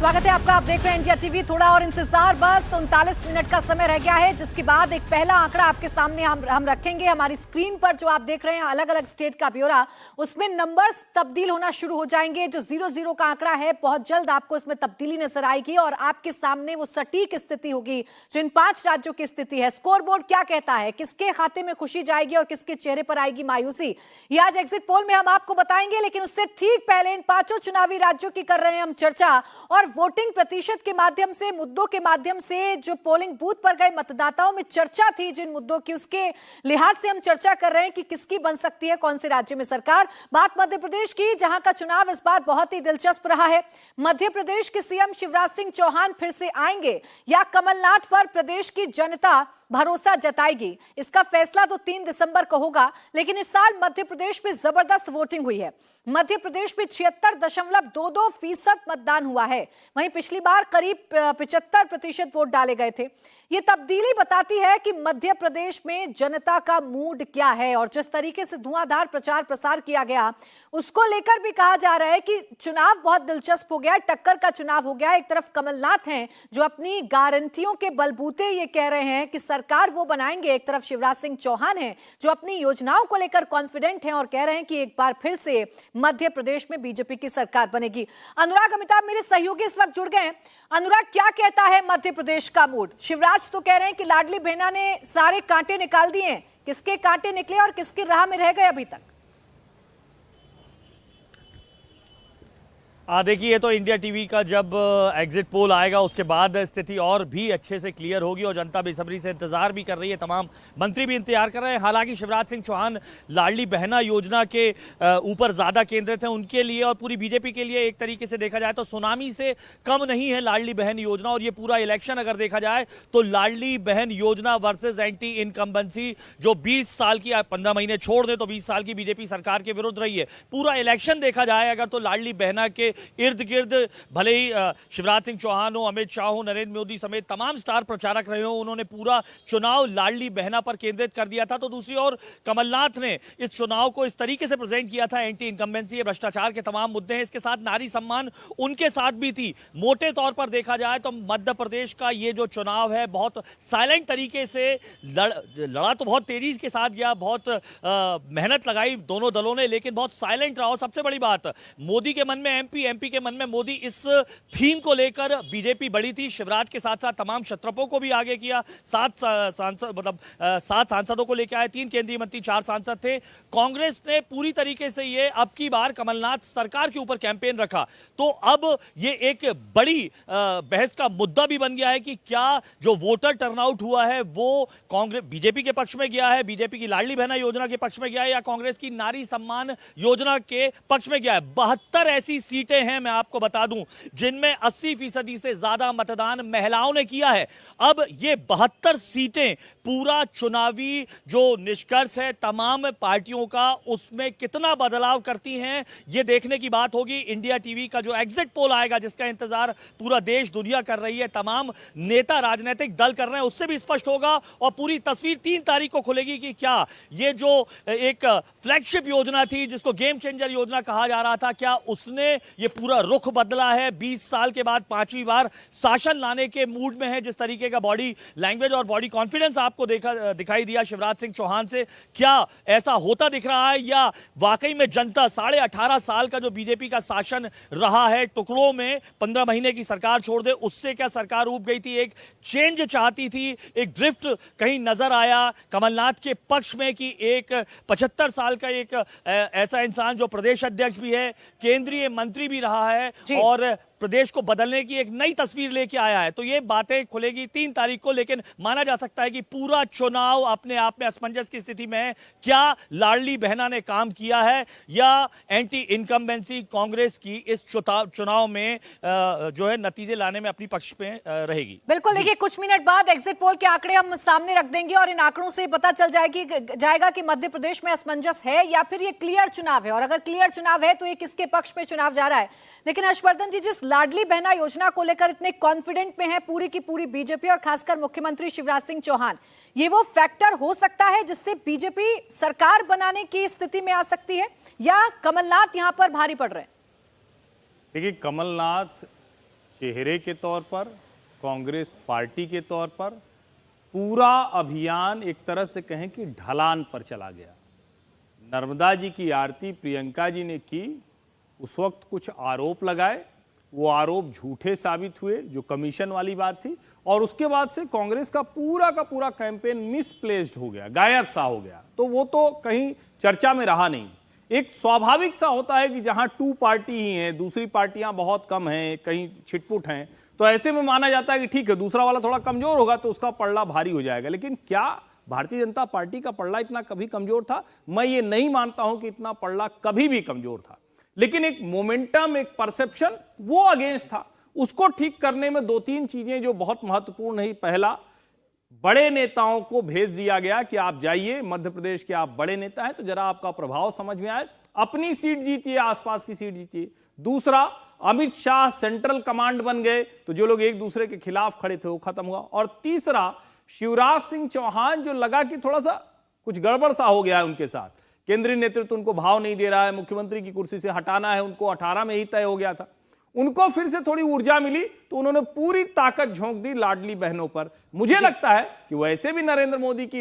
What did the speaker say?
स्वागत है आपका। आप देख रहे हैं इंडिया टीवी। थोड़ा और इंतजार, बस 39 मिनट का समय रह गया है, जिसके बाद एक पहला आंकड़ा आपके सामने हम रखेंगे। हमारी स्क्रीन पर जो आप देख रहे हैं अलग अलग स्टेट का ब्यौरा, उसमें नंबर्स तब्दील होना शुरू हो जाएंगे। जो 00 का आंकड़ा है, बहुत जल्द आपको इसमें तब्दीली नजर आएगी और आपके सामने वो सटीक स्थिति होगी जो इन 5 राज्यों की स्थिति है। स्कोर बोर्ड क्या कहता है, किसके खाते में खुशी जाएगी और किसके चेहरे पर आएगी मायूसी, ये आज एग्जिट पोल में हम आपको बताएंगे। लेकिन उससे ठीक पहले इन 5 चुनावी राज्यों की कर रहे हैं हम चर्चा, और वोटिंग प्रतिशत के माध्यम से, मुद्दों के माध्यम से जो पोलिंग बूथ पर गए मतदाताओं में चर्चा थी जिन मुद्दों की, उसके लिहाज से हम चर्चा कर रहे हैं कि किसकी बन सकती है कौन से राज्य में सरकार। बात मध्य प्रदेश की, जहां का चुनाव इस बार बहुत ही दिलचस्प रहा है। मध्य प्रदेश के सीएम शिवराज सिंह चौहान फिर से आएंगे या कमलनाथ पर प्रदेश की जनता भरोसा जताएगी, इसका फैसला तो 3 दिसंबर को होगा। लेकिन इस साल मध्य प्रदेश में जबरदस्त वोटिंग हुई है। मध्य प्रदेश में 76.22% मतदान हुआ है, वहीं पिछली बार करीब 75% वोट डाले गए थे। ये तब्दीली बताती है कि मध्य प्रदेश में जनता का मूड क्या है, और जिस तरीके से धुआंधार प्रचार प्रसार किया गया, उसको लेकर भी कहा जा रहा है कि चुनाव बहुत दिलचस्प हो गया, टक्कर का चुनाव हो गया। एक तरफ कमलनाथ हैं जो अपनी गारंटियों के बलबूते ये कह रहे हैं कि सरकार वो बनाएंगे, एक तरफ शिवराज सिंह चौहान हैं जो अपनी योजनाओं को लेकर कॉन्फिडेंट हैं और कह रहे हैं कि एक बार फिर से मध्य प्रदेश में बीजेपी की सरकार बनेगी। अनुराग अमिताभ मेरे सहयोगी इस वक्त जुड़ गए हैं। अनुराग, क्या कहता है मध्य प्रदेश का मूड? शिवराज तो कह रहे हैं कि लाडली बहना ने सारे कांटे निकाल दिए हैं, किसके कांटे निकले और किसकी राह में रह गए अभी तक? देखिए, तो इंडिया टीवी का जब एग्जिट पोल आएगा उसके बाद स्थिति और भी अच्छे से क्लियर होगी और जनता बेसब्री से इंतजार भी कर रही है, तमाम मंत्री भी इंतजार कर रहे हैं। हालांकि शिवराज सिंह चौहान लाडली बहना योजना के ऊपर ज्यादा केंद्रित हैं, उनके लिए और पूरी बीजेपी के लिए एक तरीके से देखा जाए तो सुनामी से कम नहीं है लाडली बहन योजना। और ये पूरा इलेक्शन अगर देखा जाए तो लाडली बहन योजना वर्सेज एंटी इनकम्बेंसी, जो 20 साल की, 15 महीने छोड़ दे तो 20 साल की बीजेपी सरकार के विरुद्ध रही है। पूरा इलेक्शन देखा जाए अगर तो लाडली बहना के इर्द गिर्द भले ही शिवराज सिंह चौहान हो, अमित शाह हो, नरेंद्र मोदी समेत तमाम स्टार प्रचारक रहे हो, उन्होंने पूरा चुनाव लाडली बहना पर केंद्रित कर दिया था। तो दूसरी ओर कमलनाथ ने इस चुनाव को इस तरीके से प्रेजेंट किया था, एंटी इनकम्बेंसी, भ्रष्टाचार के तमाम मुद्दे हैं, इसके साथ नारी सम्मान उनके साथ भी थी। मोटे तौर पर देखा जाए तो मध्य प्रदेश का ये जो चुनाव है बहुत साइलेंट तरीके से लड़ा तो बहुत तेजी के साथ गया, बहुत मेहनत लगाई दोनों दलों ने, लेकिन बहुत साइलेंट रहा। और सबसे बड़ी बात, मोदी के मन में एमपी के मन में मोदी, इस थीम को लेकर बीजेपी बड़ी थी। शिवराज के साथ साथ तमाम क्षत्रपों को भी आगे किया। 7 सांसदों को लेकर आए, 3 केंद्रीय मंत्री, 4 सांसद थे। कांग्रेस ने पूरी तरीके से ये अब की बार कमलनाथ सरकार के ऊपर कैंपेन रखा। तो अब ये एक बड़ी बहस का मुद्दा भी बन गया है कि क्या जो वोटर टर्नआउट हुआ है वो कांग्रेस बीजेपी के पक्ष में गया है, बीजेपी की लाडली बहना योजना के पक्ष में गया है, या कांग्रेस की नारी सम्मान योजना के पक्ष में गया है। 72 ऐसी सीटें हैं, मैं आपको बता दूं, जिनमें 80% से ज्यादा मतदान महिलाओं ने किया है। अब ये 72 सीटें पूरा चुनावी जो निष्कर्ष है तमाम पार्टियों का, उसमें कितना बदलाव करती हैं, ये देखने की बात होगी। इंडिया टीवी का जो एग्जिट पोल आएगा, जिसका इंतजार पूरा देश दुनिया कर रही है, तमाम नेता राजनीतिक दल कर रहे हैं, उससे भी स्पष्ट होगा और पूरी तस्वीर 3 तारीख को खुलेगी कि क्या ये जो एक फ्लैगशिप योजना थी, जिसको गेम चेंजर योजना कहा जा रहा था, क्या उसने ये पूरा रुख बदला है। 20 साल के बाद 5वीं बार शासन लाने के मूड में है, जिस तरीके का बॉडी लैंग्वेज और बॉडी कॉन्फिडेंस आपको दिखाई दिया शिवराज सिंह चौहान से, क्या ऐसा होता दिख रहा है, या वाकई में जनता 18.5 साल का जो बीजेपी का शासन रहा है, टुकड़ों में 15 महीने की सरकार छोड़ दे, उससे क्या सरकार ऊब गई थी, एक चेंज चाहती थी, एक ड्रिफ्ट कहीं नजर आया कमलनाथ के पक्ष में कि एक 75 साल का एक ऐसा इंसान जो प्रदेश अध्यक्ष भी है, केंद्रीय मंत्री भी रहा है और प्रदेश को बदलने की एक नई तस्वीर लेके आया है। तो ये बातें खुलेगी 3 तारीख को, लेकिन माना जा सकता है कि पूरा चुनाव अपने आप में असमंजस की स्थिति में है। क्या लाडली बहना ने काम किया है, या एंटी इनकम्बेंसी कांग्रेस की इस चुनाव में जो है नतीजे लाने में अपनी पक्ष में रहेगी? बिल्कुल, देखिए कुछ मिनट बाद एग्जिट पोल के आंकड़े हम सामने रख देंगे और इन आंकड़ों से पता चल जाएगा कि मध्य प्रदेश में असमंजस है या फिर ये क्लियर चुनाव है, और अगर क्लियर चुनाव है तो ये किसके पक्ष में चुनाव जा रहा है। लेकिन हर्षवर्धन जी, जिस लाडली बहना योजना को लेकर इतने कॉन्फिडेंट में है पूरी की पूरी बीजेपी और खासकर मुख्यमंत्री शिवराज सिंह चौहान, ये वो फैक्टर हो सकता है जिससे बीजेपी सरकार बनाने की स्थिति में आ सकती है, या कमलनाथ यहां पर भारी पड़ रहे हैं? देखिए, कमलनाथ चेहरे के तौर पर, कांग्रेस पार्टी के तौर पर पूरा अभियान एक तरह से कहें कि ढलान पर चला गया। नर्मदा जी की आरती प्रियंका जी ने की, उस वक्त कुछ आरोप लगाए, वो आरोप झूठे साबित हुए, जो कमीशन वाली बात थी, और उसके बाद से कांग्रेस का पूरा कैंपेन मिसप्लेस्ड हो गया, गायब सा हो गया। तो वो तो कहीं चर्चा में रहा नहीं। एक स्वाभाविक सा होता है कि जहां टू पार्टी ही है, दूसरी पार्टियां बहुत कम हैं, कहीं छिटपुट हैं, तो ऐसे में माना जाता है कि ठीक है दूसरा वाला थोड़ा कमजोर होगा तो उसका पलड़ा भारी हो जाएगा। लेकिन क्या भारतीय जनता पार्टी का पलड़ा इतना कभी कमजोर था? मैं ये नहीं मानता हूं कि इतना पलड़ा कभी भी कमजोर था, लेकिन एक मोमेंटम, एक परसेप्शन वो अगेंस्ट था। उसको ठीक करने में 2-3 चीजें जो बहुत महत्वपूर्ण है। पहला, बड़े नेताओं को भेज दिया गया कि आप जाइए, मध्य प्रदेश के आप बड़े नेता हैं तो जरा आपका प्रभाव समझ में आए, अपनी सीट जीतिए, आसपास की सीट जीतिए। दूसरा, अमित शाह सेंट्रल कमांड बन गए तो जो लोग एक दूसरे के खिलाफ खड़े थे वो खत्म हुआ। और तीसरा, शिवराज सिंह चौहान जो लगा कि थोड़ा सा कुछ गड़बड़ सा हो गया है उनके साथ, केंद्रीय नेतृत्व उनको भाव नहीं दे रहा है, मुख्यमंत्री की कुर्सी से हटाना है उनको, 18 में ही तय हो गया था, उनको फिर से थोड़ी ऊर्जा मिली तो उन्होंने पूरी ताकत झोंक दी लाडली बहनों पर। मुझे लगता है कि वैसे भी नरेंद्र मोदी की